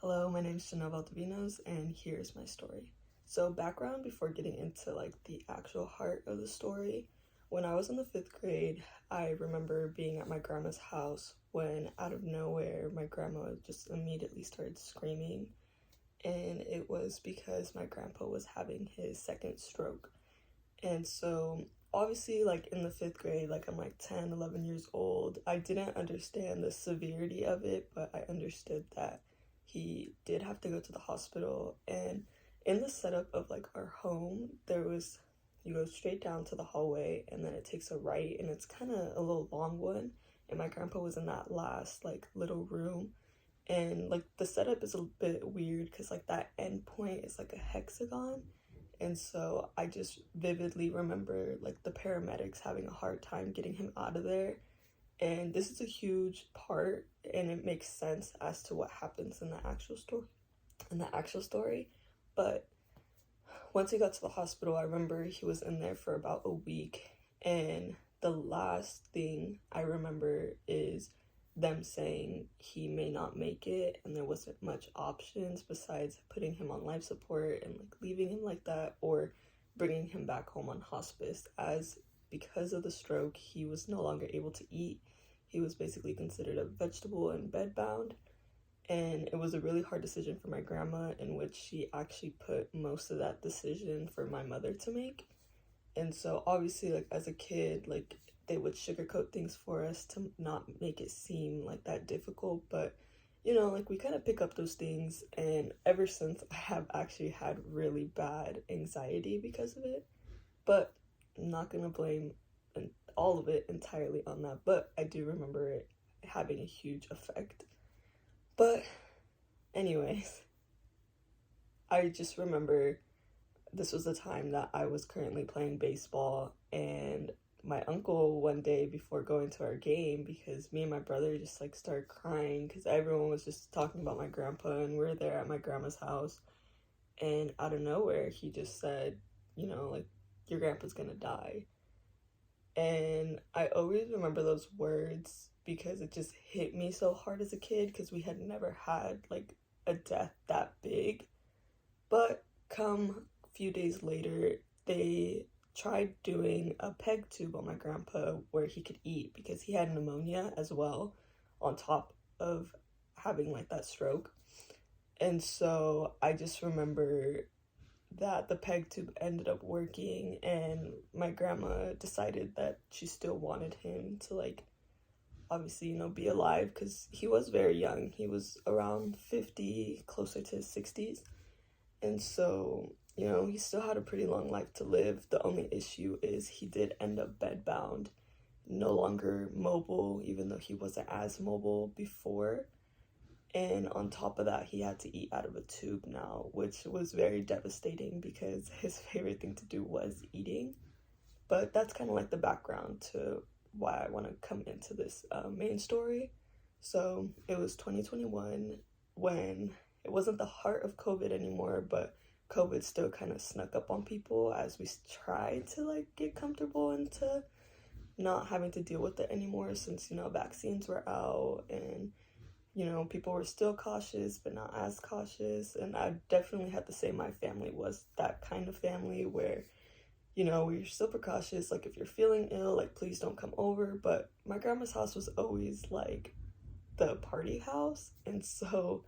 Hello, my name is Janelle Valdivinos, and here's my story. So, background before getting into the actual heart of the story. When I was in the 5th grade, I remember being at my grandma's house when out of nowhere my grandma just immediately started screaming, and it was because my grandpa was having his second stroke. And so, obviously, in the 5th grade, I'm 10, 11 years old, I didn't understand the severity of it, but I understood that he did have to go to the hospital. And in the setup of our home, you go straight down to the hallway and then it takes a right, and it's kind of a little long one. And my grandpa was in that last little room. And the setup is a bit weird because that end point is a hexagon, and so I just vividly remember the paramedics having a hard time getting him out of there. And this is a huge part, and it makes sense as to what happens in the actual story. But once he got to the hospital, I remember he was in there for about a week, and the last thing I remember is them saying he may not make it, and there wasn't much options besides putting him on life support and leaving him like that, or bringing him back home on hospice, as because of the stroke he was no longer able to eat. He was basically considered a vegetable and bedbound, and it was a really hard decision for my grandma, in which she actually put most of that decision for my mother to make. And so obviously as a kid, they would sugarcoat things for us to not make it seem that difficult, but we kind of pick up those things, and ever since I have actually had really bad anxiety because of it. But I'm not gonna blame all of it entirely on that, but I do remember it having a huge effect. But anyways, I just remember this was the time that I was currently playing baseball, and my uncle one day before going to our game, because me and my brother just started crying because everyone was just talking about my grandpa, and we're there at my grandma's house, and out of nowhere he just said, your grandpa's gonna die. And I always remember those words because it just hit me so hard as a kid, because we had never had a death that big. But come a few days later, they tried doing a peg tube on my grandpa where he could eat, because he had pneumonia as well, on top of having that stroke. And so I just remember that the peg tube ended up working, and my grandma decided that she still wanted him to obviously be alive, because he was very young. He was around 50, closer to his 60s. And so he still had a pretty long life to live. The only issue is he did end up bedbound, no longer mobile, even though he wasn't as mobile before. And on top of that, he had to eat out of a tube now, which was very devastating because his favorite thing to do was eating. But that's kind of the background to why I want to come into this main story. So it was 2021 when it wasn't the heart of COVID anymore, but COVID still kind of snuck up on people as we tried to get comfortable into not having to deal with it anymore, since vaccines were out, and people were still cautious, but not as cautious. And I definitely had to say my family was that kind of family where, we're super cautious. If you're feeling ill, please don't come over. But my grandma's house was always the party house. And so,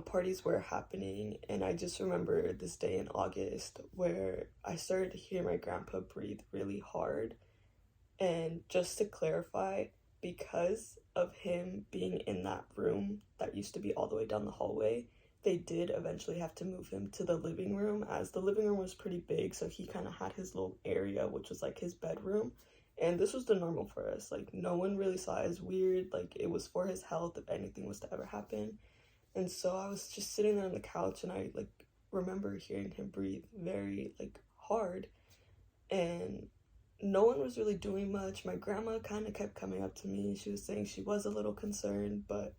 parties were happening. And I just remember this day in August where I started to hear my grandpa breathe really hard. And just to clarify, because of him being in that room that used to be all the way down the hallway, they did eventually have to move him to the living room, as the living room was pretty big, so he kind of had his little area, which was his bedroom. And this was the normal for us. No one really saw it as weird. It was for his health if anything was to ever happen. And so I was just sitting there on the couch, and I remember hearing him breathe very hard, and no one was really doing much. My grandma kind of kept coming up to me. She was saying she was a little concerned, but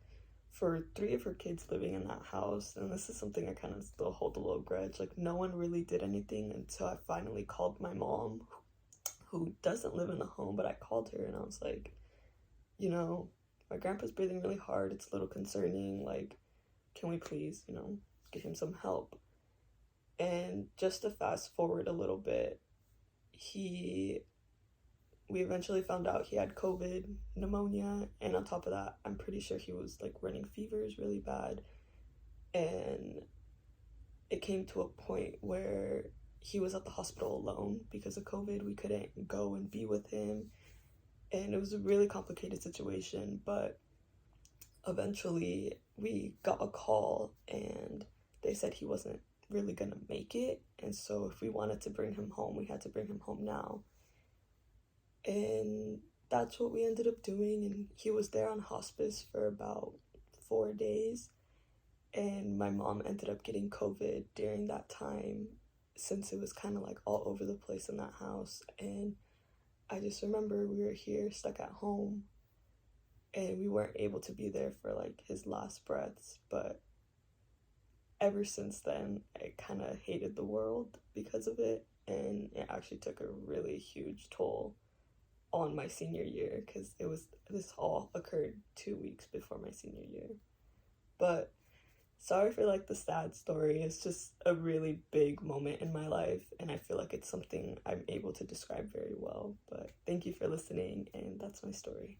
for 3 of her kids living in that house, and this is something I kind of still hold a little grudge, no one really did anything until I finally called my mom, who doesn't live in the home, but I called her and I was like, my grandpa's breathing really hard. It's a little concerning. can we please, get him some help? And just to fast forward a little bit, we eventually found out he had COVID, pneumonia, and on top of that, I'm pretty sure he was like running fevers really bad. And it came to a point where he was at the hospital alone because of COVID. We couldn't go and be with him. And it was a really complicated situation, but eventually we got a call and they said he wasn't really gonna make it. And so if we wanted to bring him home, we had to bring him home now. And that's what we ended up doing. And he was there on hospice for about 4 days. And my mom ended up getting COVID during that time, since it was kind of like all over the place in that house. And I just remember we were here stuck at home and we weren't able to be there for like his last breaths. But ever since then, I kind of hated the world because of it. And it actually took a really huge toll on my senior year, because this all occurred 2 weeks before my senior year. But sorry for like the sad story. It's just a really big moment in my life, and I feel like it's something I'm able to describe very well. But thank you for listening, and that's my story.